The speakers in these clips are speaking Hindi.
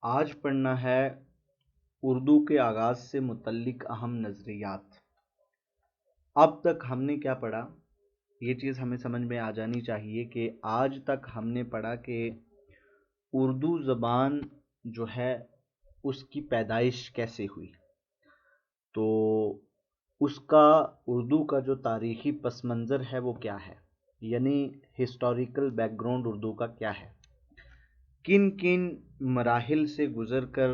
आज पढ़ना है उर्दू के आगाज़ से मुतल्लिक अहम नज़रियात। अब तक हमने क्या पढ़ा, ये चीज़ हमें समझ में आ जानी चाहिए कि आज तक हमने पढ़ा कि उर्दू ज़बान जो है उसकी पैदाइश कैसे हुई, तो उसका उर्दू का जो तारीख़ी पस मंज़र है वो क्या है, यानी हिस्टोरिकल बैकग्राउंड उर्दू का क्या है, किन किन मराहिल से गुज़र कर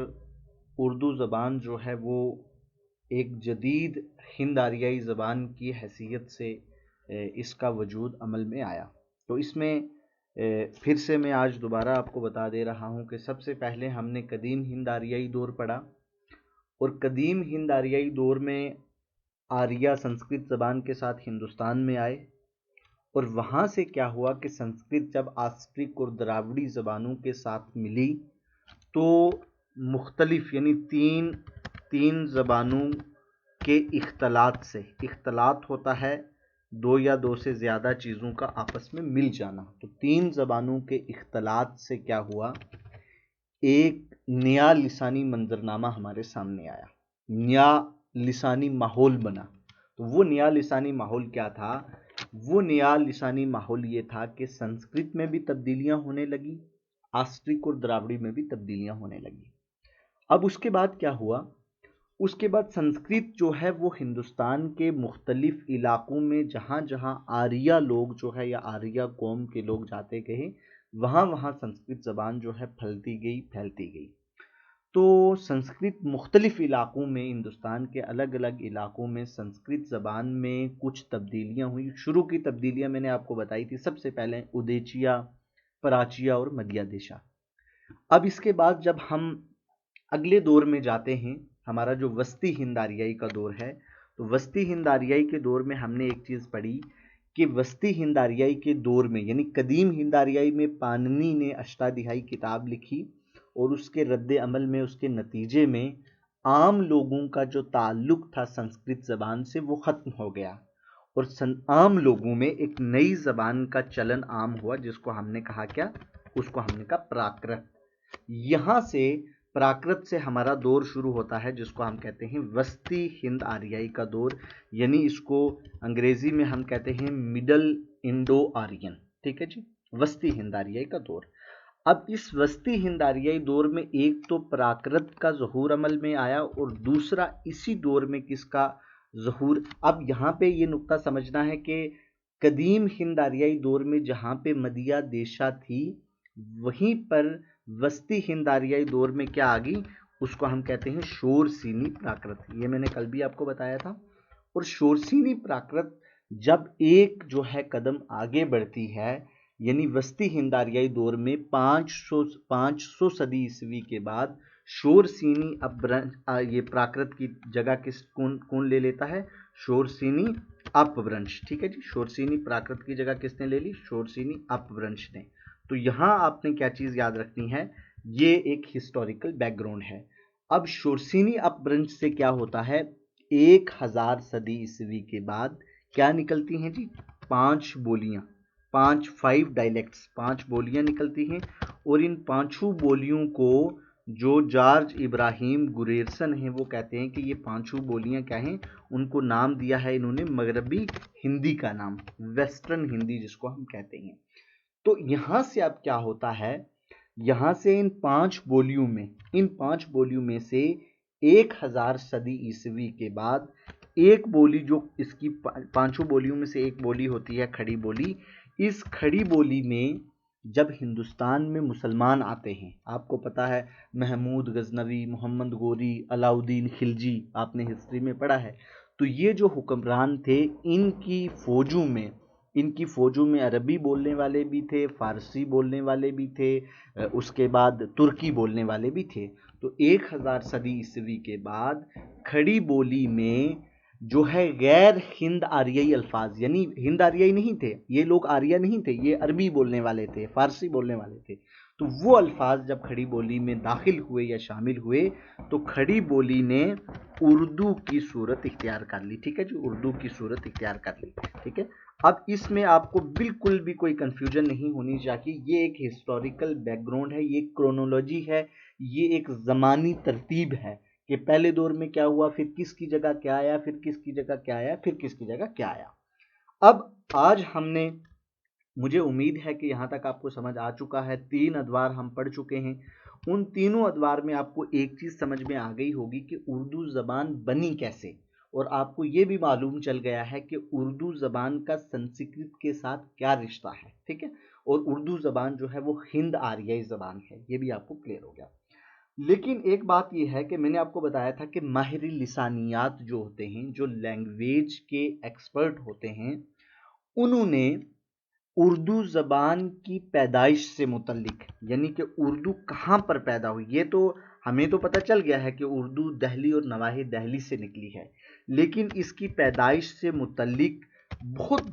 उर्दू ज़बान जो है वो एक जदीद हिंद आरियाई ज़बान की हैसियत से इसका वजूद अमल में आया। तो इसमें फिर से मैं आज दोबारा आपको बता दे रहा हूँ कि सबसे पहले हमने कदीम हिंद आरियाई दौर पढ़ा, और कदीम हिंद आरियाई दौर में आर्या संस्कृत ज़बान के साथ हिंदुस्तान में आए, और वहाँ से क्या हुआ कि संस्कृत जब आस्ट्रिक और द्राविड़ी ज़बानों के साथ मिली तो मुख्तलिफ यानी तीन ज़बानों के इख्तलात से, इख्तलात होता है दो या दो से ज़्यादा चीज़ों का आपस में मिल जाना, तो तीन ज़बानों के इख्तलात से क्या हुआ, एक नया लिसानी मंजरनामा हमारे सामने आया, नया लिसानी माहौल बना। तो वो नया लिसानी माहौल क्या था? वो नया लिसानी माहौल ये था कि संस्कृत में भी तब्दीलियां होने लगी, आस्ट्रिक और द्राविड़ी में भी तब्दीलियां होने लगी। अब उसके बाद क्या हुआ, उसके बाद संस्कृत जो है वो हिंदुस्तान के मुख्तलिफ इलाकों में जहाँ जहाँ आर्या लोग जो है या आर्या कौम के लोग जाते गए, वहाँ वहाँ संस्कृत ज़बान जो है फैलती गई। तो संस्कृत मुख्तलिफ इलाकों में, हिंदुस्तान के अलग अलग इलाकों में संस्कृत ज़बान में कुछ तब्दीलियाँ हुई। शुरू की तब्दीलियाँ मैंने आपको बताई थी, सबसे पहले उदेचिया, पराचिया और मध्य देशा। अब इसके बाद जब हम अगले दौर में जाते हैं, हमारा जो वस्ती हिंद आरियाई का दौर है, तो वस्ती हिंद आरियाई के दौर में हमने एक चीज़ पढ़ी कि वस्ती हिंद आरियाई के दौर में यानी कदीम हिंद आरियाई में पाणिनी ने अष्टाध्यायी किताब लिखी, और उसके रद्द अमल में, उसके नतीजे में आम लोगों का जो ताल्लुक था संस्कृत ज़बान से वो ख़त्म हो गया, और आम लोगों में एक नई ज़बान का चलन आम हुआ, जिसको हमने कहा क्या, उसको हमने कहा प्राकृत। यहाँ से प्राकृत से हमारा दौर शुरू होता है, जिसको हम कहते हैं वस्ती हिंद आरियाई का दौर, यानी इसको अंग्रेजी में हम कहते हैं मिडल इंडो आरियन। ठीक है जी, वस्ती हिंद आरियाई का दौर। अब इस वस्ती हिंद आरियाई दौर में एक तो प्राकृत का ज़हूर अमल में आया, और दूसरा इसी दौर में किसका ज़हूर। अब यहाँ पे ये नुक्ता समझना है कि कदीम हिंद आरियाई दौर में जहाँ पे मदिया देशा थी, वहीं पर वस्ती हिंद आरियाई दौर में क्या आ गई, उसको हम कहते हैं शोरसीनी प्राकृत। ये मैंने कल भी आपको बताया था। और शोरसीनी प्राकृत जब एक जो है कदम आगे बढ़ती है, यानी वस्ती हिंद आरियाई दौर में 500 सदी ईस्वी के बाद शोरसीनी ये प्राकृत की जगह कौन ले लेता है, शोरसीनी अपभ्रंश। ठीक है जी, शोरसीनी प्राकृत की जगह किसने ले ली, शोरसीनी अपभ्रंश ने। तो यहाँ आपने क्या चीज़ याद रखनी है, ये एक हिस्टोरिकल बैकग्राउंड है। अब शोरसीनी अपभ्रंश से क्या होता है, 1000 सदी ईस्वी के बाद क्या निकलती हैं जी, 5 बोलियां, 5 डायलेक्ट्स, 5 बोलियां निकलती हैं। और इन 5 बोलियों को जो जॉर्ज इब्राहिम गुरेरसन हैं वो कहते हैं कि ये 5 बोलियां क्या हैं, उनको नाम दिया है इन्होंने मगरबी हिंदी का नाम, वेस्टर्न हिंदी जिसको हम कहते हैं। तो यहाँ से अब क्या होता है, यहाँ से इन 5 बोलियों में से 1000 सदी ईस्वी के बाद एक बोली, जो इसकी 5 बोलियों में से एक बोली होती है खड़ी बोली। इस खड़ी बोली में जब हिंदुस्तान में मुसलमान आते हैं, आपको पता है महमूद गजनवी, मोहम्मद गोरी, अलाउद्दीन खिलजी, आपने हिस्ट्री में पढ़ा है। तो ये जो हुक्मरान थे, इनकी फ़ौजों में अरबी बोलने वाले भी थे, फ़ारसी बोलने वाले भी थे, उसके बाद तुर्की बोलने वाले भी थे। तो 1000 सदी ईस्वी के बाद खड़ी बोली में जो है गैर हिंद आरियाई अल्फाज, यानी हिंद आरियाई नहीं थे ये लोग, आर्या नहीं थे ये, अरबी बोलने वाले थे, फ़ारसी बोलने वाले थे। तो वो अल्फाज जब खड़ी बोली में दाखिल हुए या शामिल हुए, तो खड़ी बोली ने उर्दू की सूरत इख्तियार कर ली। ठीक है जी, उर्दू की सूरत इख्तियार कर ली। ठीक है, अब इसमें आपको बिल्कुल भी कोई कंफ्यूजन नहीं होनी चाहिए। ये एक हिस्टोरिकल बैकग्राउंड है, ये क्रोनोलॉजी है, ये एक ज़मानी तरतीब है कि पहले दौर में क्या हुआ, फिर किसकी जगह क्या आया, फिर किसकी जगह क्या आया, फिर किसकी जगह क्या आया। अब आज हमने, मुझे उम्मीद है कि यहाँ तक आपको समझ आ चुका है। 3 अदवार हम पढ़ चुके हैं। उन तीनों अदवार में आपको एक चीज़ समझ में आ गई होगी कि उर्दू ज़बान बनी कैसे, और आपको ये भी मालूम चल गया है कि उर्दू ज़बान का संस्कृत के साथ क्या रिश्ता है, ठीक है। और उर्दू ज़बान जो है वो हिंद आर्याई ज़बान है, ये भी आपको क्लियर हो गया। लेकिन एक बात यह है कि मैंने आपको बताया था कि माहिर लिसानियात जो होते हैं, जो लैंग्वेज के एक्सपर्ट होते हैं, उन्होंने उर्दू ज़बान की पैदाइश से मुतल्लिक, यानी कि उर्दू कहाँ पर पैदा हुई, ये तो हमें तो पता चल गया है कि उर्दू दहली और नवाही दहली से निकली है, लेकिन इसकी पैदाइश से मुतल्लिक बहुत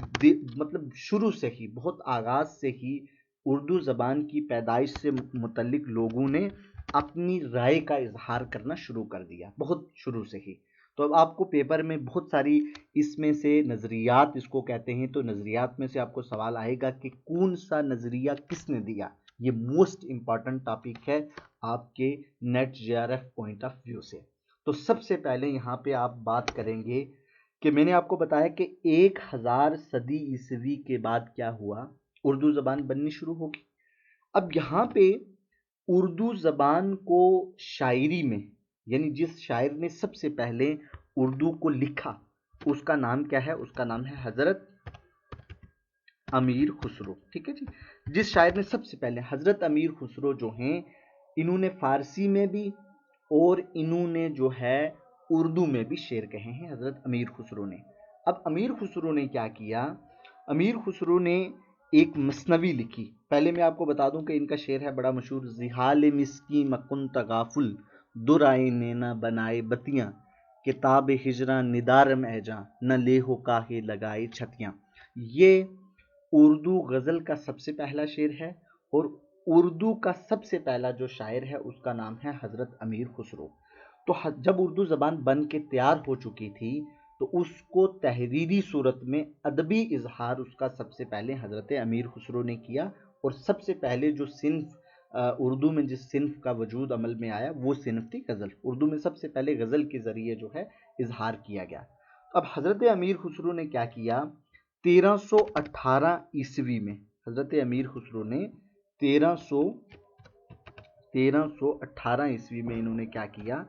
मतलब शुरू से ही, बहुत आगाज़ से ही उर्दू ज़बान की पैदाइश से मुतल्लिक लोगों ने अपनी राय का इजहार करना शुरू कर दिया, बहुत शुरू से ही। तो अब आपको पेपर में बहुत सारी इसमें से नज़रियात इसको कहते हैं, तो नज़रियात में से आपको सवाल आएगा कि कौन सा नज़रिया किसने दिया। ये मोस्ट इंपॉर्टेंट टॉपिक है आपके net JRF point of view से। तो सबसे पहले यहाँ पे आप बात करेंगे कि मैंने आपको बताया कि 1000 सदी ईसवी के बाद क्या हुआ, उर्दू ज़बान बननी शुरू होगी। अब यहाँ पे उर्दू ज़बान को शायरी में, यानी जिस शायर ने सबसे पहले उर्दू को लिखा, उसका नाम क्या है, उसका नाम है हज़रत अमीर खुसरो, ठीक है जी। जिस शायर ने सबसे पहले, हज़रत अमीर खुसरो जो हैं, इन्होंने फ़ारसी में भी और इन्होंने जो है उर्दू में भी शेर कहे हैं, हज़रत अमीर खुसरो ने। अब अमीर खुसरो ने क्या किया, अमीर खुसरो ने एक मसनवी लिखी। पहले मैं आपको बता दूं कि इनका शेर है बड़ा मशहूर, जिहाल मिस्की मकुन तगाफुल दुराए नैना बनाए बतियाँ, किताब हिजरा निदार में जा न लेहो काहे लगाए छतियाँ। ये उर्दू गज़ल का सबसे पहला शेर है, और उर्दू का सबसे पहला जो शायर है उसका नाम है हज़रत अमीर खुसरो। तो जब उर्दू ज़बान बन के तैयार हो चुकी थी, तो उसको तहरीरी सूरत में अदबी इजहार उसका सबसे पहले हज़रत अमीर खुसरो ने किया। और सबसे पहले जो सिन्फ उर्दू में जिस सिन्फ का वजूद अमल में आया, वो सिन्फ थी गज़ल। उर्दू में सबसे पहले गज़ल के ज़रिए जो है इजहार किया गया। अब हज़रत अमीर खुसरो ने क्या किया, 1318 ईस्वी में हज़रत अमीर खुसरो ने 1318 ईस्वी में इन्होंने क्या किया,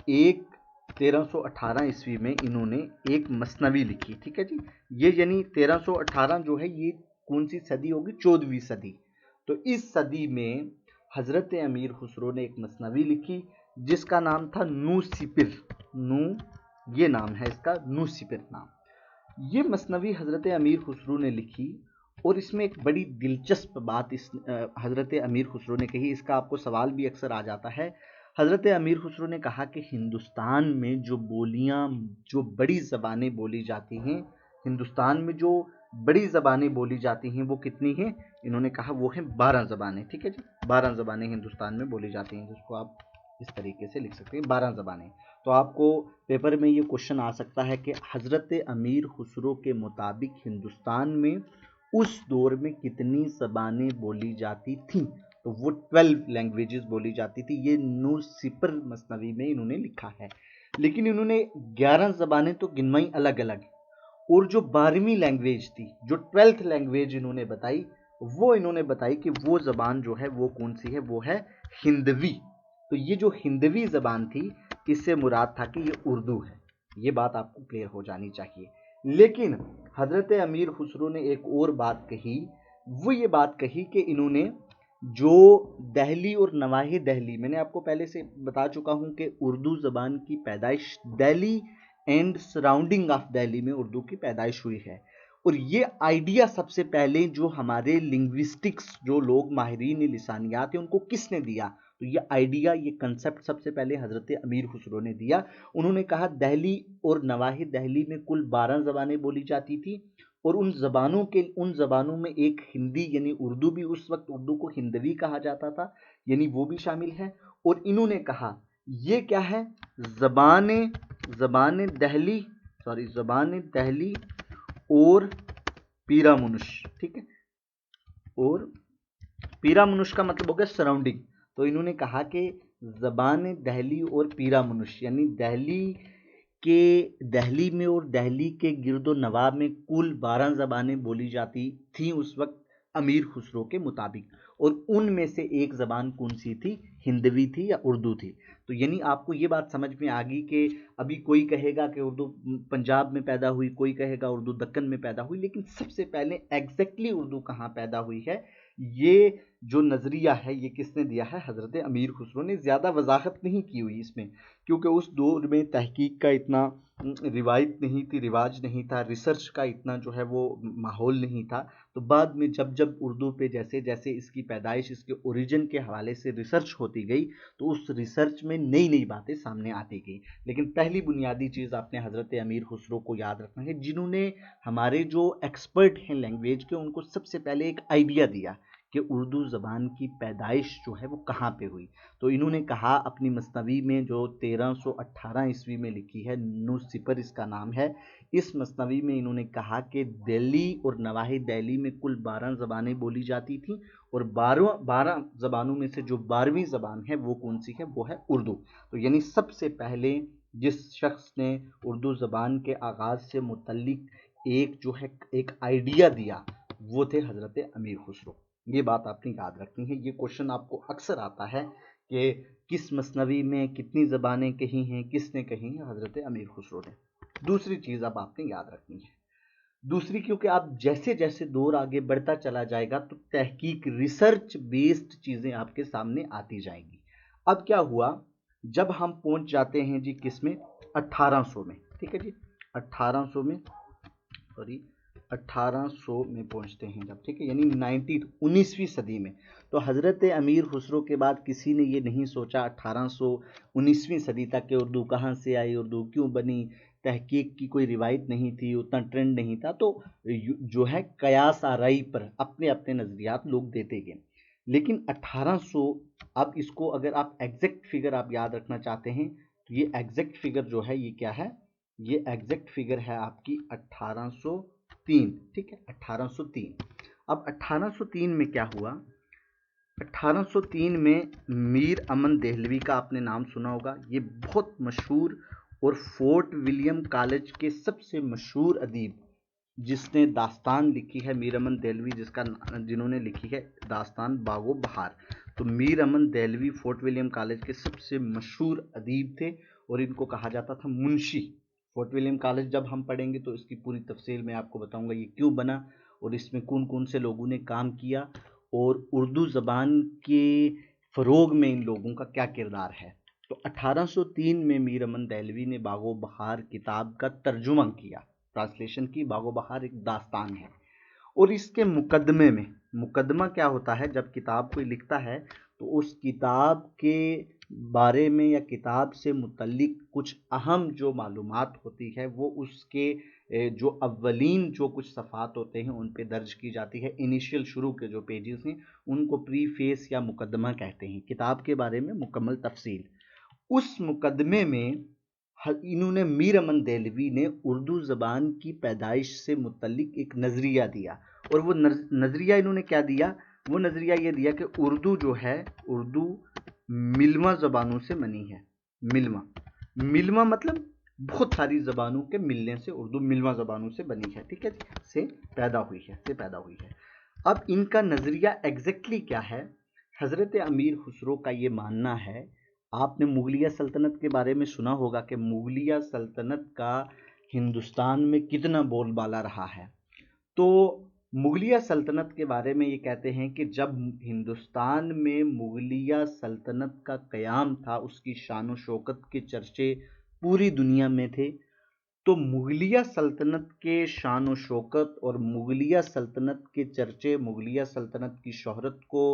1318 ईस्वी में इन्होंने एक मसनवी लिखी, ठीक है जी। ये यानी 1318 जो है ये कौन सी सदी होगी, 14वीं सदी। तो इस सदी में हज़रत अमीर खुसरो ने एक मसनवी लिखी जिसका नाम था नूसिपिर। ये नाम है इसका, नूसिपिर नाम। ये मसनवी हज़रत अमीर खुसरो ने लिखी, और इसमें एक बड़ी दिलचस्प बात इस हज़रत अमीर खुसरो ने कही, इसका आपको सवाल भी अक्सर आ जाता है। हज़रत अमीर खुसरो ने कहा कि हिंदुस्तान में जो बोलियाँ, जो बड़ी ज़बानें बोली जाती हैं, हिंदुस्तान में जो बड़ी ज़बानें बोली जाती हैं वो कितनी हैं, इन्होंने कहा वो हैं 12 ज़बानें, ठीक है जी। 12 ज़बानें हिंदुस्तान में बोली जाती हैं, जिसको आप इस तरीके से लिख सकते हैं, 12 ज़बानें। तो आपको पेपर में ये क्वेश्चन आ सकता है कि हज़रत अमीर खुसरो के मुताबिक हिंदुस्तान में उस दौर में कितनी ज़बानें बोली जाती थीं, तो वो 12 लैंग्वेजेस बोली जाती थी। ये नूसिपिर मसनवी में इन्होंने लिखा है। लेकिन इन्होंने 11 ज़बानें तो गिनवाई अलग अलग, और जो 12वीं लैंग्वेज थी, जो 12th लैंग्वेज इन्होंने बताई, वो इन्होंने बताई कि वो ज़बान जो है वो कौन सी है, वो है हिंदवी। तो ये जो हिंदवी ज़बान थी, इससे मुराद था कि ये उर्दू है। ये बात आपको क्लियर हो जानी चाहिए। लेकिन हज़रत अमीर खुसरो ने एक और बात कही, वो ये बात कही कि इन्होंने जो दहली और नवाही दहली, मैंने आपको पहले से बता चुका हूं कि उर्दू ज़बान की पैदाइश Delhi and surrounding of Delhi में उर्दू की पैदाइश हुई है। और ये आइडिया सबसे पहले जो हमारे लिंग्विस्टिक्स जो लोग माहिरीन लिसानियात हैं उनको किसने दिया, तो ये आइडिया, ये कंसेप्ट सबसे पहले हज़रत अमीर खुसरो ने दिया। उन्होंने कहा दहली और नवाही दहली में कुल 12 ज़बानें बोली जाती थी, और उन ज़बानों में एक हिंदी यानी उर्दू भी, उस वक्त उर्दू को हिंदवी कहा जाता था, यानी वो भी शामिल है। और इन्होंने कहा ये क्या है, ज़बान दहली और पीरामुनुश, ठीक है। और पीरामुनुश का मतलब हो गया सराउंडिंग। तो इन्होंने कहा कि ज़बान दहली और पीरामुनुश यानी दहली में और दहली के गिरदो नवाब में कुल 12 ज़बानें बोली जाती थी उस वक्त अमीर खुसरो के मुताबिक, और उनमें से एक ज़बान कौन सी थी? हिंदवी थी या उर्दू थी। तो यानी आपको ये बात समझ में आ गई कि अभी कोई कहेगा कि उर्दू पंजाब में पैदा हुई, कोई कहेगा उर्दू दक्कन में पैदा हुई, लेकिन सबसे पहले एग्जैक्टली उर्दू कहाँ पैदा हुई है, ये जो नज़रिया है ये किसने दिया है? हज़रत अमीर खुसरो ने। ज़्यादा वजाहत नहीं की हुई इसमें, क्योंकि उस दौर में तहकीक का इतना रिवायत नहीं थी, रिवाज नहीं था, रिसर्च का इतना जो है वो माहौल नहीं था। तो बाद में जब जब उर्दू पे जैसे जैसे इसकी पैदाइश, इसके ओरिजिन के हवाले से रिसर्च होती गई, तो उस रिसर्च में नई नई बातें सामने आती गई। लेकिन पहली बुनियादी चीज़ आपने हज़रत अमीर खुसरो को याद रखना है, जिन्होंने हमारे जो एक्सपर्ट हैं लैंग्वेज के, उनको सबसे पहले एक आइडिया दिया कि उर्दू ज़बान की पैदाइश जो है वो कहाँ पे हुई। तो इन्होंने कहा अपनी मसनवी में जो 1318 ईस्वी में लिखी है, नुसिपर इसका नाम है, इस मसनवी में इन्होंने कहा कि दिल्ली और नवाही दिल्ली में कुल 12 ज़बानें बोली जाती थी, और 12 ज़बानों में से जो 12वीं ज़बान है वो कौन सी है? वो है उर्दू। तो यानी सबसे पहले जिस शख्स ने उर्दू ज़बान के आगाज़ से मुतल्लिक एक जो है एक आइडिया दिया, वो थे हज़रत अमीर खुसरो। ये बात आपने याद रखनी है। ये क्वेश्चन आपको अक्सर आता है कि किस मसनवी में कितनी ज़बानें कही हैं, किसने कही हैं? हज़रत अमीर खुसरो ने। दूसरी चीज़ अब आपने याद रखनी है, दूसरी, क्योंकि आप जैसे जैसे दौर आगे बढ़ता चला जाएगा तो तहकीक रिसर्च बेस्ड चीज़ें आपके सामने आती जाएंगी। अब क्या हुआ, जब हम पहुंच जाते हैं जी किस में? 1800 में, ठीक है जी, 1800 में, सॉरी 1800 में पहुंचते हैं जब, ठीक है, यानी 19वीं सदी में। तो हज़रत अमीर खुसरो के बाद किसी ने ये नहीं सोचा 1819वीं सदी तक कि उर्दू कहाँ से आई, उर्दू क्यों बनी, तहकीक की कोई रिवायत नहीं थी, उतना ट्रेंड नहीं था। तो जो है कयास आराई पर अपने अपने नज़रियात लोग देते गए। लेकिन 1800, अब इसको अगर आप एग्जैक्ट फिगर आप याद रखना चाहते हैं तो ये एग्जैक्ट फिगर जो है ये क्या है? ये एग्जैक्ट फिगर है आपकी 1803, ठीक है, 1803। अब 1803 में क्या हुआ? 1803 में मीर अमन देहलवी का आपने नाम सुना होगा। ये बहुत मशहूर और फोर्ट विलियम कॉलेज के सबसे मशहूर अदीब, जिसने दास्तान लिखी है, मीर अमन देहलवी, जिन्होंने लिखी है दास्तान बागो बहार। तो मीर अमन देहलवी फोर्ट विलियम कॉलेज के सबसे मशहूर अदीब थे, और इनको कहा जाता था मुंशी। फोर्ट विलियम कॉलेज जब हम पढ़ेंगे तो इसकी पूरी तफसील मैं आपको बताऊंगा ये क्यों बना, और इसमें कौन कौन से लोगों ने काम किया, और उर्दू ज़बान के फ़रोग में इन लोगों का क्या किरदार है। तो 1803 में मीर अमन देहलवी ने बागो बहार किताब का तर्जुमा किया, ट्रांसलेशन की। बागो बहार एक दास्तान है, और इसके मुकदमे में, मुकदमा क्या होता है? जब किताब कोई लिखता है तो उस किताब के बारे में या किताब से मुतल्लिक कुछ अहम जो मालूमात होती है वो उसके जो अव्वलीन जो कुछ सफ़ात होते हैं उन पे दर्ज की जाती है। इनिशियल शुरू के जो पेजेस हैं उनको प्रीफेस या मुकदमा कहते हैं, किताब के बारे में मुकम्मल तफसील। उस मुकदमे में इन्होंने, मीर अमन देहलवी ने उर्दू ज़बान की पैदाइश से मुतल्लिक एक नज़रिया दिया। और वो नज़रिया इन्होंने क्या दिया? वो नज़रिया ये दिया कि उर्दू जो है, उर्दू मिलवा ज़बानों से बनी है। मिलवा, मिलवा मतलब बहुत सारी ज़बानों के मिलने से उर्दू मिलवा ज़बानों से बनी है, ठीक है, से पैदा हुई है। अब इनका नज़रिया एग्जैक्टली क्या है? हज़रत अमीर खुसरो का ये मानना है, आपने मुगलिया सल्तनत के बारे में सुना होगा कि मुगलिया सल्तनत का हिंदुस्तान में कितना बोलबाला रहा है। तो मुगलिया सल्तनत के बारे में ये कहते हैं कि जब हिंदुस्तान में मुगलिया सल्तनत का क़याम था, उसकी शान व शौकत के चर्चे पूरी दुनिया में थे। तो मुगलिया सल्तनत के शान व शौकत और मुगलिया सल्तनत के चर्चे, मुगलिया सल्तनत की शोहरत को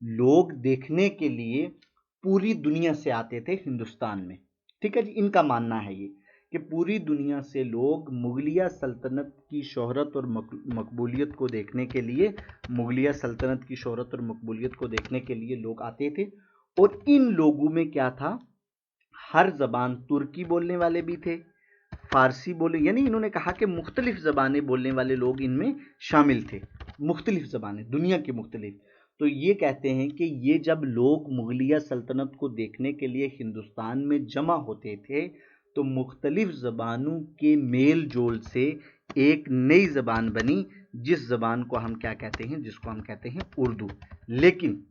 लोग देखने के लिए पूरी दुनिया से आते थे हिंदुस्तान में, ठीक है जी। इनका मानना है ये कि पूरी दुनिया से लोग मुगलिया सल्तनत की शोहरत और मकबूलियत को देखने के लिए, मुगलिया सल्तनत की शोहरत और मकबूलियत को देखने के लिए लोग आते थे। और इन लोगों में क्या था? हर ज़बान, तुर्की बोलने वाले भी थे, फारसी बोले, यानी इन्होंने कहा कि मुख्तलिफ ज़बानें बोलने वाले लोग इनमें शामिल थे, मुख्तलिफ ज़बानें, दुनिया की मुख्तलिफ। तो ये कहते हैं कि ये जब लोग मुगलिया सल्तनत को देखने के लिए हिंदुस्तान में जमा होते थे तो मुख्तलिफ ज़बानों के मेल जोल से एक नई ज़बान बनी, जिस ज़बान को हम क्या कहते हैं, जिसको हम कहते हैं उर्दू। लेकिन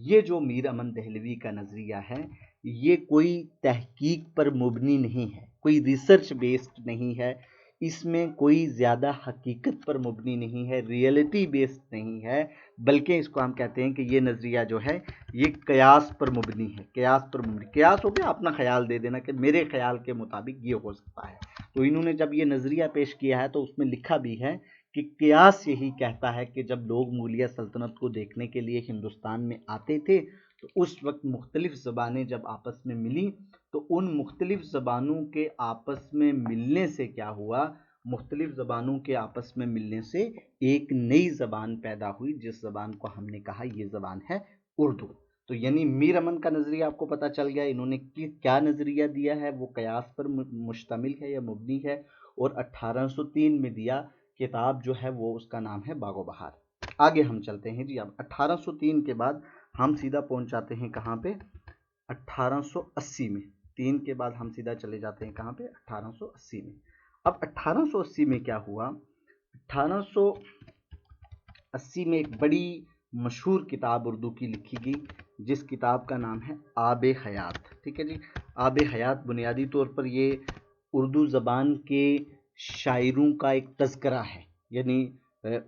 ये जो मीर अमन दहलवी का नज़रिया है ये कोई तहकीक पर मुबनी नहीं है, कोई रिसर्च बेस्ड नहीं है, इसमें कोई ज़्यादा हकीकत पर मुबनी नहीं है, रियलिटी बेस्ड नहीं है, बल्कि इसको हम कहते हैं कि ये नज़रिया जो है ये कयास पर मुबनी है। कयास पर मुबनी, कयास हो गया अपना ख्याल दे देना कि मेरे ख्याल के मुताबिक ये हो सकता है। तो इन्होंने जब ये नज़रिया पेश किया है तो उसमें लिखा भी है कि कयास यही कहता है कि जब लोग मुगलिया सल्तनत को देखने के लिए हिंदुस्तान में आते थे तो उस वक्त मुख्तलिफ ज़बानें जब आपस में मिली तो उन मुख्तलिफ ज़बानों के आपस में मिलने से क्या हुआ, मुख्तलिफ ज़बानों के आपस में मिलने से एक नई ज़बान पैदा हुई, जिस ज़बान को हमने कहा ये ज़बान है उर्दू। तो यानी मीर अमन का नज़रिया आपको पता चल गया, इन्होंने क्या नज़रिया दिया है, वो कयास पर मुश्तमिल है या मुबनी है, और 1803 में दिया। किताब जो है वो उसका नाम है बागो बहार। आगे हम चलते हैं जी। अब 1803 के बाद हम सीधा पहुंच जाते हैं कहाँ पे, 1880 में। 3 के बाद हम सीधा चले जाते हैं कहाँ पे, 1880 में। अब 1880 में क्या हुआ, 1880 में एक बड़ी मशहूर किताब उर्दू की लिखी गई, जिस किताब का नाम है आब हयात। ठीक है जी। आब हयात बुनियादी तौर पर ये उर्दू ज़बान के शायरों का एक तज़किरा है, यानी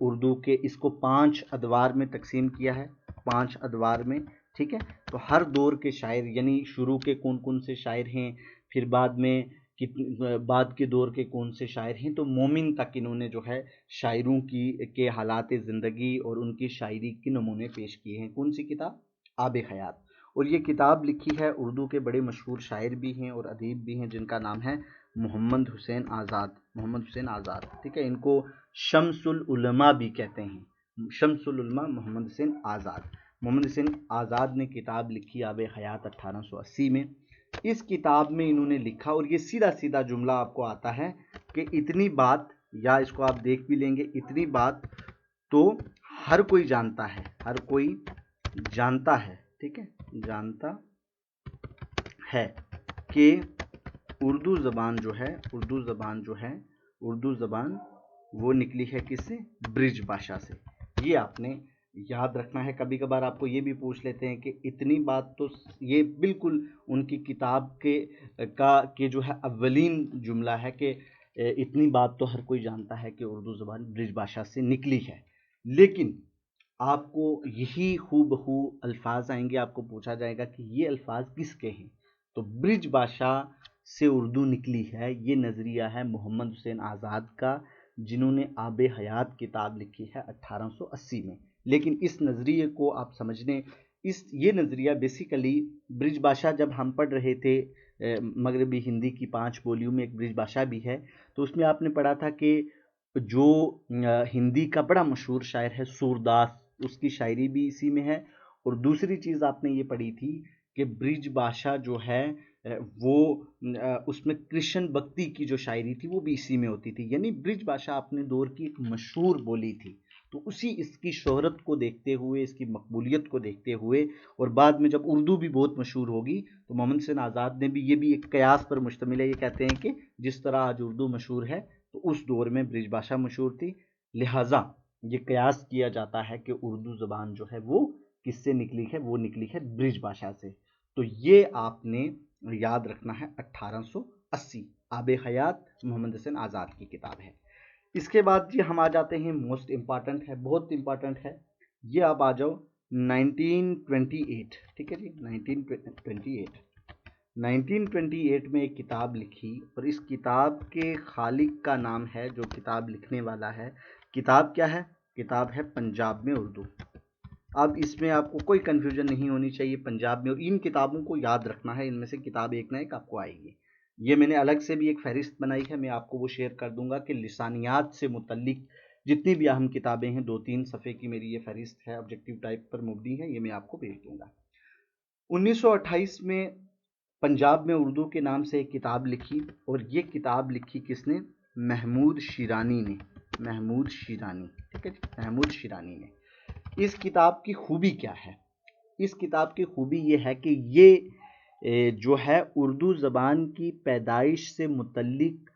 उर्दू के इसको 5 अदवार में तकसीम किया है, 5 अदवार में। ठीक है। तो हर दौर के शायर, यानी शुरू के कौन कौन से शायर हैं, फिर बाद में बाद के दौर के कौन से शायर हैं, तो मोमिन तक इन्होंने जो है शायरों की के हालात ज़िंदगी और उनकी शायरी के नमूने पेश किए हैं। कौन सी किताब, आब हयात। और ये किताब लिखी है उर्दू के बड़े मशहूर शायर भी हैं और अदीब भी हैं, जिनका नाम है मोहम्मद हुसैन आज़ाद। मोहम्मद हुसैन आज़ाद, ठीक है, इनको शम्सुल उलमा भी कहते हैं, शम्सुल उलमा मोहम्मद हुसैन आज़ाद। मोहम्मद हुसैन आज़ाद ने किताब लिखी आब हयात 1880 में। इस किताब में इन्होंने लिखा, और ये सीधा सीधा जुमला आपको आता है कि इतनी बात, या इसको आप देख भी लेंगे, इतनी बात तो हर कोई जानता है, हर कोई जानता है, ठीक है, जानता है कि उर्दू ज़बान जो है, उर्दू ज़बान जो है, उर्दू ज़बान वो निकली है किससे, ब्रिज भाषा से। ये आपने याद रखना है। कभी कभार आपको ये भी पूछ लेते हैं कि इतनी बात तो, ये बिल्कुल उनकी किताब के जो है अव्वलीन जुमला है कि इतनी बात तो हर कोई जानता है कि उर्दू ज़बान ब्रिज भाषा से निकली है। लेकिन आपको यही हूबहू अल्फाज आएंगे, आपको पूछा जाएगा कि ये अल्फाज किसके हैं, तो ब्रिज भाषा से उर्दू निकली है। ये नज़रिया है मोहम्मद हुसैन आज़ाद का, जिन्होंने आब हयात किताब लिखी है 1880 में। लेकिन इस नज़रिए को आप समझने, ये नज़रिया बेसिकली ब्रिज भाषा, जब हम पढ़ रहे थे मगरबी हिंदी की 5 बोलियों में एक ब्रिज भाषा भी है, तो उसमें आपने पढ़ा था कि जो हिंदी का बड़ा मशहूर शायर है सूरदास, उसकी शायरी भी इसी में है। और दूसरी चीज़ आपने ये पढ़ी थी कि ब्रिज भाषा जो है वो उसमें कृष्ण भक्ति की जो शायरी थी वो भी इसी में होती थी। यानी ब्रिज भाषा अपने दौर की एक मशहूर बोली थी। तो उसी इसकी शोहरत को देखते हुए, इसकी मकबूलियत को देखते हुए, और बाद में जब उर्दू भी बहुत मशहूर होगी तो मोहम्मद हुसैन आज़ाद ने भी, ये भी एक कयास पर मुश्तमिल है। ये कहते हैं कि जिस तरह आज उर्दू मशहूर है तो उस दौर में ब्रिज भाषा मशहूर थी, लिहाजा ये कयास किया जाता है कि उर्दू ज़बान जो है वो किससे निकली है, वो निकली है ब्रिज भाषा से। तो ये आपने याद रखना है। 1880 आब हयात मोहम्मद हुसैन आज़ाद की किताब है। इसके बाद जी हम आ जाते हैं, मोस्ट इम्पॉर्टेंट है, बहुत इम्पॉर्टेंट है ये। आप आ जाओ 1928, ठीक है जी, 1928। 1928 में एक किताब लिखी, और इस किताब के खालिक का नाम है, जो किताब लिखने वाला है, किताब क्या है, किताब है पंजाब में उर्दू। अब इसमें आपको कोई कन्फ्यूजन नहीं होनी चाहिए, पंजाब में, और इन किताबों को याद रखना है, इनमें से किताब एक ना एक आपको आएगी। ये मैंने अलग से भी एक फहरिस्त बनाई है, मैं आपको वो शेयर कर दूंगा कि लिसानियात से मुतल्लिक जितनी भी अहम किताबें हैं, 2-3 सफ़े की मेरी ये फहरिस्त है, ऑब्जेक्टिव टाइप पर मुबनी है, ये मैं आपको भेज दूंगा। 1928 में पंजाब में उर्दू के नाम से एक किताब लिखी, और ये किताब लिखी किसने? महमूद शिरानी ने। महमूद शिरानी, ठीक है जी, महमूद शिरानी ने। इस किताब की खूबी क्या है? इस किताब की खूबी ये है कि ये जो है उर्दू ज़बान की पैदाइश से मुतल्लिक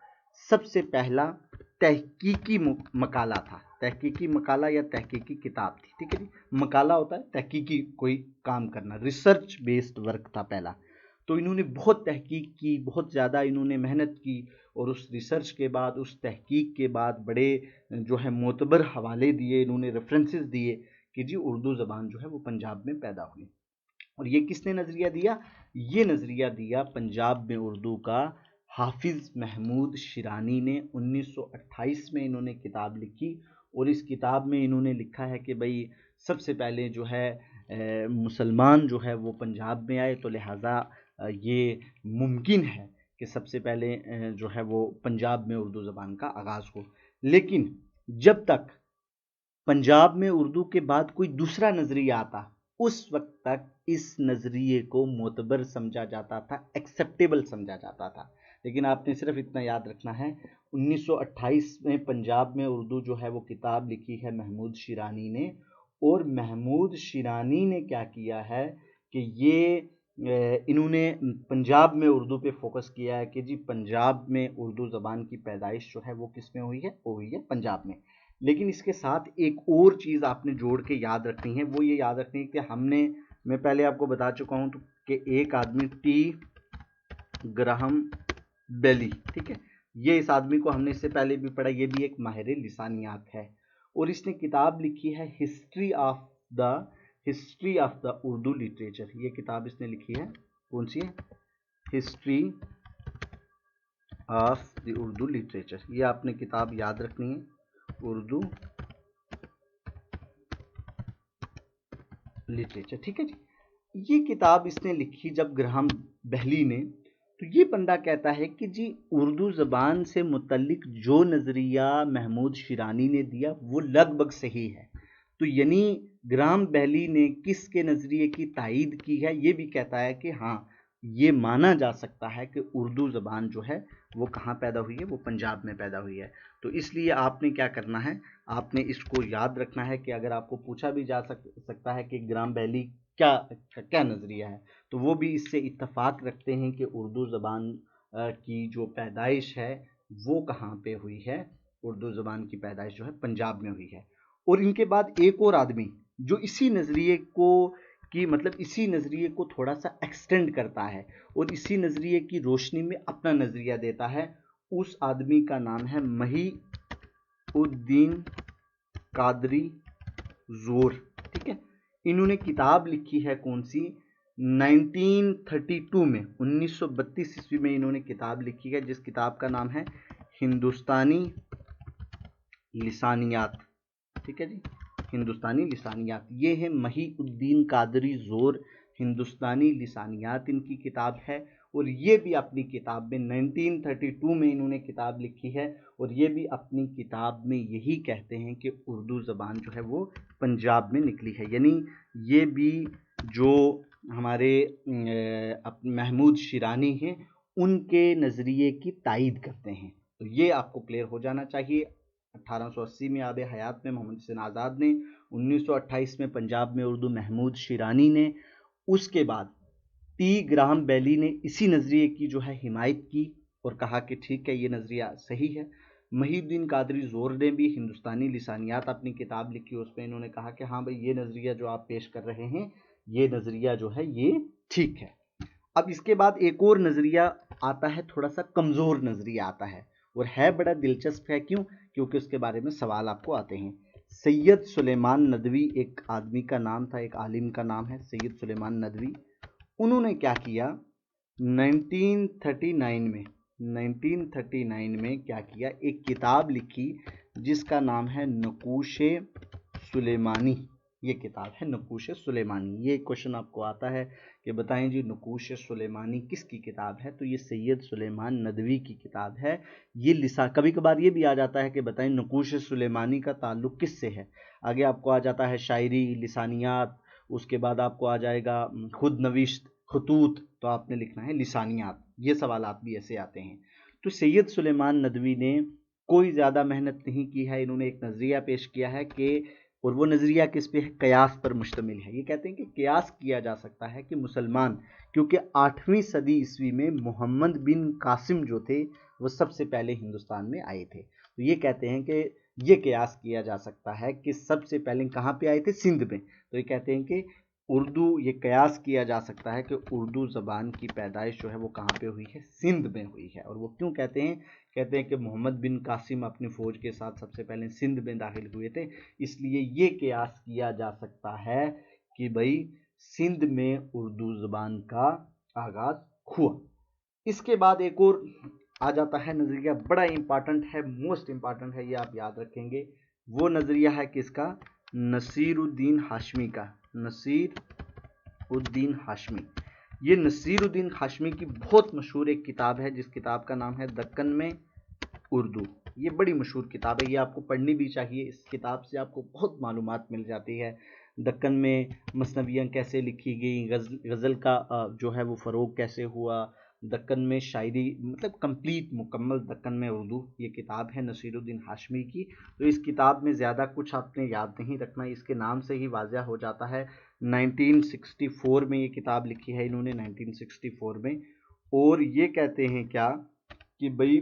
सबसे पहला तहकीकी मकाला था। तहकीकी मकाला या तहकीकी किताब थी, ठीक है जी। मकाला होता है तहकीकी कोई काम करना, रिसर्च बेस्ड वर्क था पहला। तो इन्होंने बहुत तहकीक की, बहुत ज़्यादा इन्होंने मेहनत की, और उस रिसर्च के बाद, उस तहकीक के बाद बड़े जो है मोतबर हवाले दिए, इन्होंने रेफरेंसेस दिए कि जी उर्दू ज़बान जो है वो पंजाब में पैदा हुई। और ये किसने नज़रिया दिया? ये नज़रिया दिया पंजाब में उर्दू का हाफिज़ महमूद शिरानी ने। 1928 में इन्होंने किताब लिखी, और इस किताब में इन्होंने लिखा है कि भाई सबसे पहले जो है मुसलमान जो है वो पंजाब में आए, तो लिहाजा ये मुमकिन है कि सबसे पहले जो है वो पंजाब में उर्दू ज़बान का आगाज़ हो। लेकिन जब तक पंजाब में उर्दू के बाद कोई दूसरा नज़रिया आता, उस वक्त तक इस नज़रिए को मोतबर समझा जाता था, एक्सेप्टेबल समझा जाता था। लेकिन आपने सिर्फ इतना याद रखना है, 1928 में पंजाब में उर्दू जो है वो किताब लिखी है महमूद शिरानी ने, और महमूद शिरानी ने क्या किया है कि ये इन्होंने पंजाब में उर्दू पे फोकस किया है कि जी पंजाब में उर्दू ज़बान की पैदाइश जो है वो किस में हुई है? वो हुई है पंजाब में। लेकिन इसके साथ एक और चीज़ आपने जोड़ के याद रखनी है, वो ये याद रखनी है कि मैं पहले आपको बता चुका हूँ कि एक आदमी टी ग्राहम बेली, ठीक है, ये इस आदमी को हमने इससे पहले भी पढ़ा, ये भी एक माहिर लिसानियात है, और इसने किताब लिखी है history of the Urdu literature. ये किताब इसने लिखी है, कौन सी है? History of the Urdu literature. ये आपने किताब याद रखनी है, उर्दू लिटरेचर, ठीक है जी। ये किताब इसने लिखी जब ग्राहम बेली ने, तो ये बंदा कहता है कि जी उर्दू ज़बान से मुतल्लिक जो नज़रिया महमूद शिरानी ने दिया वो लगभग सही है। तो यानी ग्राहम बेली ने किसके नज़रिए की तायीद की है? ये भी कहता है कि हाँ, ये माना जा सकता है कि उर्दू ज़बान जो है वो कहाँ पैदा हुई है? वो पंजाब में पैदा हुई है। तो इसलिए आपने क्या करना है, आपने इसको याद रखना है कि अगर आपको पूछा भी जा सकता है कि ग्राहम बेली क्या नज़रिया है, तो वो भी इससे इत्तफाक रखते हैं कि उर्दू ज़बान की जो पैदाइश है वो कहाँ पे हुई है? उर्दू ज़बान की पैदाइश जो है पंजाब में हुई है। और इनके बाद एक और आदमी जो इसी नज़रिए को मतलब इसी नज़रिए को थोड़ा सा एक्सटेंड करता है और इसी नज़रिए की रोशनी में अपना नज़रिया देता है, उस आदमी का नाम है मही उद्दीन कादरी जोर, ठीक है। इन्होंने किताब लिखी है कौन सी? 1932 में, 1932 ईस्वी में इन्होंने किताब लिखी है, जिस किताब का नाम है हिंदुस्तानी लिसानियात, ठीक है जी, हिंदुस्तानी लिसानियात। ये है मही उद्दीन कादरी जोर, हिंदुस्तानी लिसानियात इनकी किताब है। और ये भी अपनी किताब में 1932 में इन्होंने किताब लिखी है, और ये भी अपनी किताब में यही कहते हैं कि उर्दू ज़बान जो है वो पंजाब में निकली है। यानी ये भी जो हमारे महमूद शिरानी हैं उनके नज़रिए की तायीद करते हैं। तो ये आपको क्लियर हो जाना चाहिए। 1880 में आब हयात में मोहम्मद हुसैन आज़ाद ने, 1928 में पंजाब में उर्दू महमूद शिरानी ने, उसके बाद टी ग्राहम बेली ने इसी नज़रिए की जो है हिमायत की और कहा कि ठीक है ये नज़रिया सही है। महीउद्दीन कादरी जोर ने भी हिंदुस्तानी लिसानियात अपनी किताब लिखी, उसमें इन्होंने कहा कि हाँ भाई ये नज़रिया जो आप पेश कर रहे हैं ये नज़रिया जो है ये ठीक है। अब इसके बाद एक और नज़रिया आता है, थोड़ा सा कमज़ोर नज़रिया आता है, और है बड़ा दिलचस्प है। क्यों? क्योंकि उसके बारे में सवाल आपको आते हैं। सैयद सुलेमान नदवी एक आदमी का नाम था, एक आलिम का नाम है सैयद सुलेमान नदवी। उन्होंने क्या किया 1939 में क्या किया, एक किताब लिखी जिसका नाम है नकूशे सुलेमानी। ये किताब है नकूशे सुलेमानी। ये क्वेश्चन आपको आता है कि बताएं जी नकूशे सुलेमानी किसकी किताब है? तो ये सैयद सुलेमान नदवी की किताब है। ये कभी कभार ये भी आ जाता है कि बताएं नकूशे सुलेमानी का ताल्लुक किससे है। आगे आपको आ जाता है शायरी, लिसानियात, उसके बाद आपको आ जाएगा खुद नविश्त, खतूत, तो आपने लिखना है लिसानियात। ये सवालात भी ऐसे आते हैं। तो सैयद सुलेमान नदवी ने कोई ज़्यादा मेहनत नहीं की है, इन्होंने एक नज़रिया पेश किया है कि, और वो नज़रिया किस पे है, कयास पर मुश्तमिल है। ये कहते हैं कि कयास किया जा सकता है कि मुसलमान, क्योंकि 8वीं सदी ईस्वी में मोहम्मद बिन कासिम जो थे वो सबसे पहले हिंदुस्तान में आए थे। तो ये कहते हैं कि ये कयास किया जा सकता है कि सबसे पहले कहाँ पे आए थे, सिंध में। तो ये कहते हैं कि उर्दू, ये कयास किया जा सकता है कि उर्दू ज़बान की पैदाइश जो है वो कहाँ पे हुई है, सिंध में हुई है। और वो क्यों कहते हैं, कहते हैं कि मोहम्मद बिन कासिम अपनी फ़ौज के साथ सबसे पहले सिंध में दाखिल हुए थे, इसलिए ये कयास किया जा सकता है कि भाई सिंध में उर्दू ज़बान का आगाज़ हुआ। इसके बाद एक और आ जाता है नज़रिया, बड़ा इंपॉर्टेंट है, मोस्ट इंपॉर्टेंट है, ये आप याद रखेंगे। वो नज़रिया है किसका, नसीरुद्दीन हाशमी का। नसीरुद्दीन हाशमी, ये नसीरुद्दीन हाशमी की बहुत मशहूर एक किताब है, जिस किताब का नाम है दक्कन में उर्दू। ये बड़ी मशहूर किताब है, ये आपको पढ़नी भी चाहिए। इस किताब से आपको बहुत मालूमात मिल जाती है। दक्कन में मसनवियाँ कैसे लिखी गई, गज़ल का जो है वो फ़रोग कैसे हुआ, दक्कन में शायरी, मतलब कंप्लीट मुकम्मल दक्कन में उर्दू, ये किताब है नसीरुद्दीन हाशमी की। तो इस किताब में ज़्यादा कुछ आपने याद नहीं रखना, इसके नाम से ही वाज़ह हो जाता है। 1964 में ये किताब लिखी है इन्होंने, 1964 में। और ये कहते हैं क्या कि भाई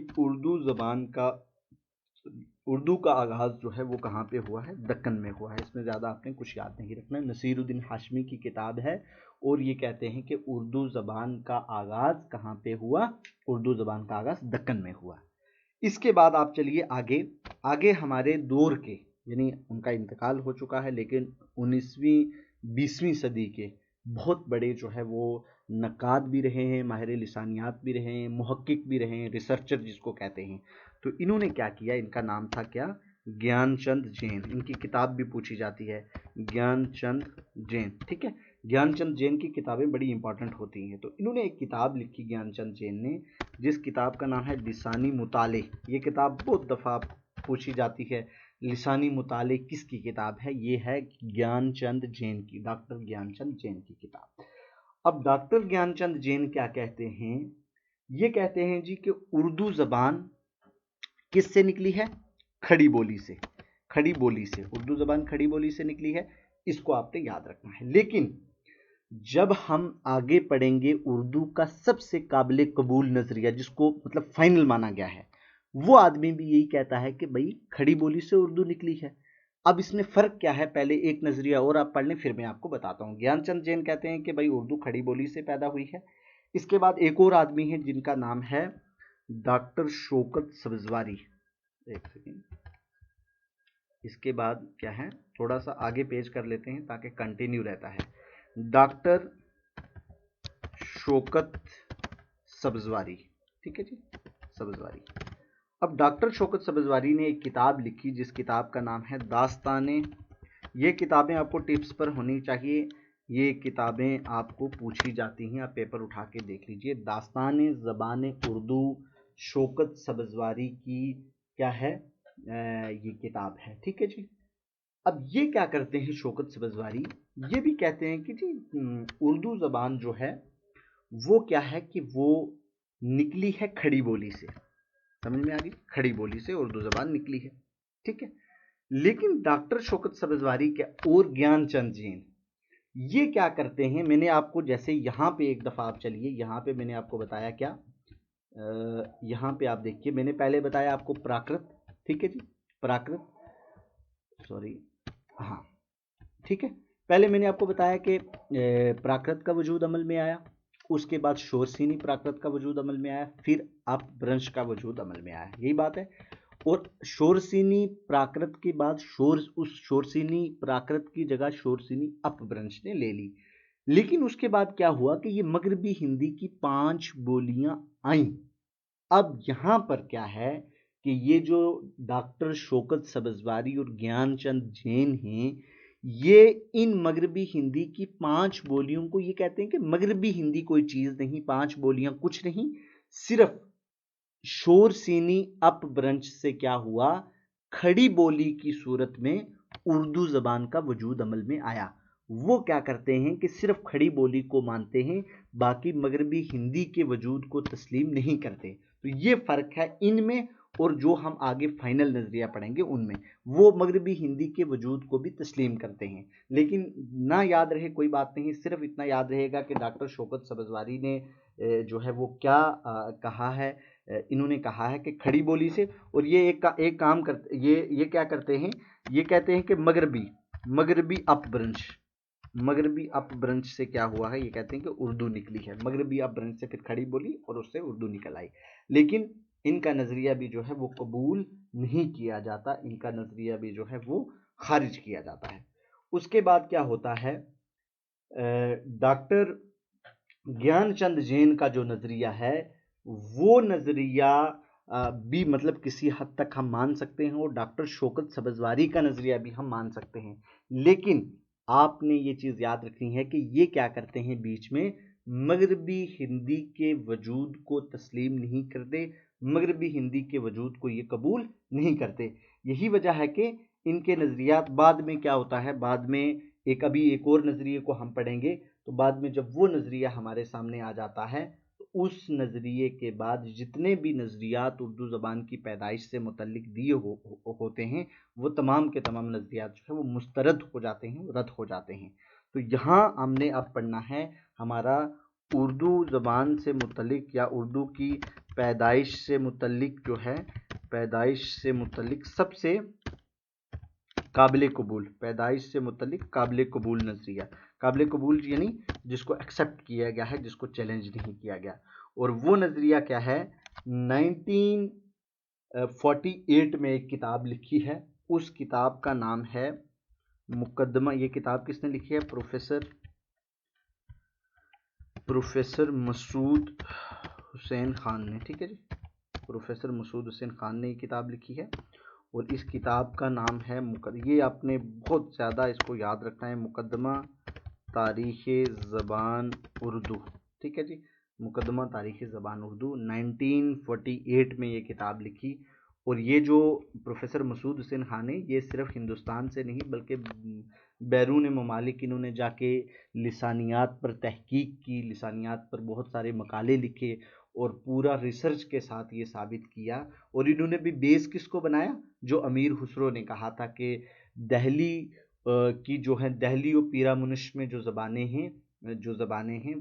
उर्दू का आगाज़ जो है वो कहाँ पे हुआ है, दक्कन में हुआ है। इसमें ज़्यादा आपने कुछ याद नहीं रखना। नसीरुद्दीन हाशमी की किताब है, और ये कहते हैं कि उर्दू ज़बान का आगाज़ कहाँ पे हुआ, उर्दू ज़बान का आगाज़ दक्कन में हुआ। इसके बाद आप चलिए आगे हमारे दौर के, यानी उनका इंतकाल हो चुका है, लेकिन 19वीं 20वीं सदी के बहुत बड़े जो है वो नक़ाद भी रहे हैं, माहिर लिसानियात भी रहे हैं, मुहक्किक भी रहे हैं, रिसर्चर जिसको कहते हैं। तो इन्होंने क्या किया, इनका नाम था क्या, ज्ञानचंद जैन। इनकी किताब भी पूछी जाती है, ज्ञानचंद जैन, ठीक है। ज्ञानचंद जैन की किताबें बड़ी इंपॉर्टेंट होती हैं। तो इन्होंने एक किताब लिखी ज्ञानचंद जैन ने, जिस किताब का नाम है लिसानी मुताले। ये किताब बहुत दफ़ा पूछी जाती है, लिसानी मुताले किसकी किताब है, ये है ज्ञानचंद जैन की, डॉक्टर ज्ञानचंद जैन की किताब। अब डॉक्टर ज्ञानचंद जैन क्या कहते हैं, ये कहते हैं जी कि उर्दू ज़बान किससे निकली है, खड़ी बोली से। खड़ी बोली से उर्दू ज़बान खड़ी बोली से निकली है, इसको आपने याद रखना है। लेकिन जब हम आगे पढ़ेंगे, उर्दू का सबसे काबिल कबूल नज़रिया, जिसको मतलब फाइनल माना गया है, वो आदमी भी यही कहता है कि भाई खड़ी बोली से उर्दू निकली है। अब इसमें फ़र्क क्या है, पहले एक नज़रिया और आप पढ़ लें, फिर मैं आपको बताता हूँ। ज्ञानचंद जैन कहते हैं कि भाई उर्दू खड़ी बोली से पैदा हुई है। इसके बाद एक और आदमी है जिनका नाम है डॉक्टर शौकत सब्ज़वारी। एक सेकेंड, इसके बाद क्या है, थोड़ा सा आगे पेज कर लेते हैं ताकि कंटिन्यू रहता है। डॉक्टर शौकत सब्ज़वारी, ठीक है जी, सब्ज़वारी। अब डॉक्टर शौकत सब्ज़वारी ने एक किताब लिखी, जिस किताब का नाम है दास्ताने। ये किताबें आपको टिप्स पर होनी चाहिए, ये किताबें आपको पूछी जाती हैं, आप पेपर उठा के देख लीजिए। दास्ताने ज़बान उर्दू, शौकत सब्ज़वारी की क्या है, ये किताब है, ठीक है जी। अब ये क्या करते हैं शौकत सब्ज़वारी, ये भी कहते हैं कि जी उर्दू ज़बान जो है वो क्या है कि वो निकली है खड़ी बोली से। समझ में आ गई, खड़ी बोली से उर्दू ज़बान निकली है, ठीक है। लेकिन डॉक्टर शौकत सब्ज़वारी के और ज्ञानचंद जैन ये क्या करते हैं, मैंने आपको जैसे यहाँ पे एक दफ़ा आप चलिए, यहाँ पे मैंने आपको बताया क्या, यहाँ पे आप देखिए, मैंने पहले बताया आपको प्राकृत, ठीक है जी, प्राकृत, सॉरी, हाँ, ठीक है। पहले मैंने आपको बताया कि प्राकृत का वजूद अमल में आया, उसके बाद शोरसीनी प्राकृत का वजूद अमल में आया, फिर अपभ्रंश का वजूद अमल में आया, यही बात है। और शोरसीनी प्राकृत के बाद उस शोरसीनी प्राकृत की जगह शोरसीनी अपभ्रंश ने ले ली। लेकिन उसके बाद क्या हुआ कि ये मगरबी हिंदी की 5 बोलियां आईं। अब यहाँ पर क्या है कि ये जो डॉक्टर शौकत सब्ज़वारी और ज्ञानचंद जैन हैं, ये इन मगरबी हिंदी की 5 बोलियों को ये कहते हैं कि मगरबी हिंदी कोई चीज़ नहीं, 5 बोलियां कुछ नहीं, सिर्फ शोरसीनी अपभ्रंश से क्या हुआ, खड़ी बोली की सूरत में उर्दू ज़बान का वजूद अमल में आया। वो क्या करते हैं कि सिर्फ खड़ी बोली को मानते हैं, बाकी मगरबी हिंदी के वजूद को तस्लीम नहीं करते। तो ये फ़र्क है इनमें और जो हम आगे फाइनल नज़रिया पढ़ेंगे उनमें। वो मगरबी हिंदी के वजूद को भी तस्लीम करते हैं, लेकिन ना याद रहे कोई बात नहीं, सिर्फ इतना याद रहेगा कि डॉक्टर शौकत सब्ज़वारी ने जो है वो क्या कहा है। इन्होंने कहा है कि खड़ी बोली से, और ये एक काम करते, ये क्या करते हैं, ये कहते हैं कि मगरबी अपभ्रंश, मगरबी अपभ्रंश से क्या हुआ है, ये कहते हैं कि उर्दू निकली है। मगरबी अपभ्रंश से फिर खड़ी बोली और उससे उर्दू निकल आई। लेकिन इनका नज़रिया भी जो है वो कबूल नहीं किया जाता, इनका नज़रिया भी जो है वो खारिज किया जाता है। उसके बाद क्या होता है, डॉक्टर ज्ञानचंद जैन का जो नज़रिया है वो नज़रिया भी मतलब किसी हद तक हम मान सकते हैं, और डॉक्टर शौकत सब्ज़वारी का नज़रिया भी हम मान सकते हैं। लेकिन आपने ये चीज़ याद रखनी है कि ये क्या करते हैं, बीच में मगरबी हिंदी के वजूद को तस्लीम नहीं करते, मगरबी हिंदी के वजूद को ये कबूल नहीं करते। यही वजह है कि इनके नज़रियात बाद में क्या होता है, बाद में एक और नज़रिए को हम पढ़ेंगे, तो बाद में जब वो नज़रिया हमारे सामने आ जाता है तो उस नज़रिए के बाद जितने भी नज़रियात उर्दू ज़बान की पैदाइश से मुतल्लिक दिए होते हैं, वो तमाम के तमाम नज़रियात जो है वो मुस्तरद हो जाते हैं, रद्द हो जाते हैं। तो यहाँ हमने अब पढ़ना है हमारा उर्दू ज़बान से मुतल्लिक या उर्दू की पैदाइश से मुतल्लिक जो है, पैदाइश से मुतल्लिक सबसे काबिल कबूल, पैदाइश से मुतल्लिक काबिल कबूल नज़रिया। काबिल कबूल यानी जिसको एक्सेप्ट किया गया है, जिसको चैलेंज नहीं किया गया। और वो नज़रिया क्या है, 1948 में एक किताब लिखी है, उस किताब का नाम है मुकदमा। ये किताब किसने लिखी है, प्रोफेसर मसूद हुसैन खान ने, ठीक है जी, प्रोफेसर मसूद हुसैन खान ने ये किताब लिखी है। और इस किताब का नाम है ये आपने बहुत ज़्यादा इसको याद रखना है, मुकदमा तारीख़ ज़बान उर्दू, ठीक है जी, मुकदमा तारीख़ ज़बान उर्दू। 1948 में ये किताब लिखी। और ये जो प्रोफेसर मसूद हुसैन खान है, ये सिर्फ हिंदुस्तान से नहीं बल्कि बैरून ममालिक इन्होंने जाके लिसानियात पर तहकीक की, लिसानियात पर बहुत सारे मकाले लिखे और पूरा रिसर्च के साथ ये साबित किया। और इन्होंने भी बेस किसको बनाया, जो अमीर खुसरो ने कहा था कि दहली की जो है, दहली और पीरामुनिश में जो ज़बानें हैं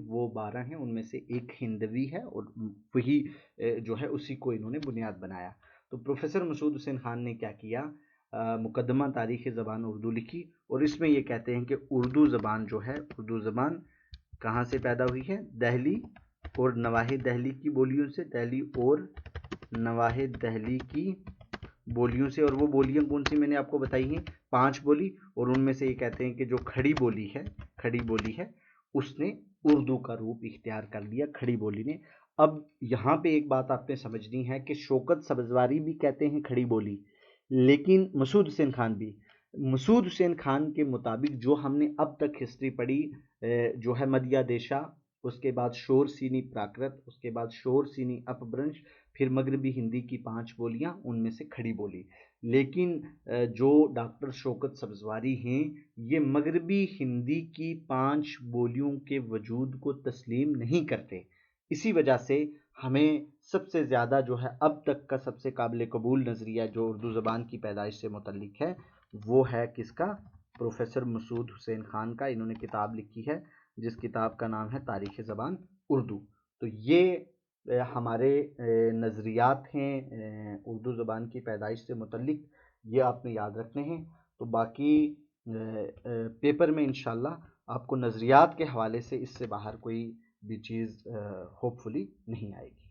वो 12 हैं, उनमें से एक हिंदवी है और वही जो है उसी को इन्होंने बुनियाद बनाया। तो प्रोफेसर मसूद हुसैन खान ने क्या किया, मुकदमा तारीख़ ज़बान उर्दू लिखी। और इसमें ये कहते हैं कि उर्दू ज़बान जो है, उर्दू ज़बान कहाँ से पैदा हुई है, दहली और नवाहे दहली की बोलियों से, दहली और नवाहे दहली की बोलियों से। और वो बोलियां कौन सी मैंने आपको बताई हैं, 5 बोली। और उनमें से ये कहते हैं कि जो खड़ी बोली है उसने उर्दू का रूप इख्तियार कर लिया, खड़ी बोली ने। अब यहाँ पे एक बात आपने समझनी है कि शौकत सब्ज़वारी भी कहते हैं खड़ी बोली, लेकिन मसूद हुसैन खान के मुताबिक जो हमने अब तक हिस्ट्री पढ़ी, जो है मदिया देशा, उसके बाद शोर सीनी प्राकृत, उसके बाद शोर सीनी अपभ्रंश, फिर मगरबी हिंदी की 5 बोलियां, उनमें से खड़ी बोली। लेकिन जो डॉक्टर शौकत सब्ज़वारी हैं, ये मगरबी हिंदी की 5 बोलियों के वजूद को तस्लीम नहीं करते। इसी वजह से हमें सबसे ज़्यादा जो है अब तक का सबसे काबिल कबूल नज़रिया जो उर्दू ज़बान की पैदाइश से मुतल्लिक है, वो है किसका, प्रोफेसर मसूद हुसैन खान का। इन्होंने किताब लिखी है जिस किताब का नाम है तारीख़ ज़बान उर्दू। तो ये हमारे नज़रियात हैं उर्दू ज़बान की पैदाइश से मुतल्लिक, ये आपने याद रखने हैं। तो बाकी पेपर में इंशाल्लाह आपको नज़रियात के हवाले से इससे बाहर कोई भी चीज़ होपफुली नहीं आएगी।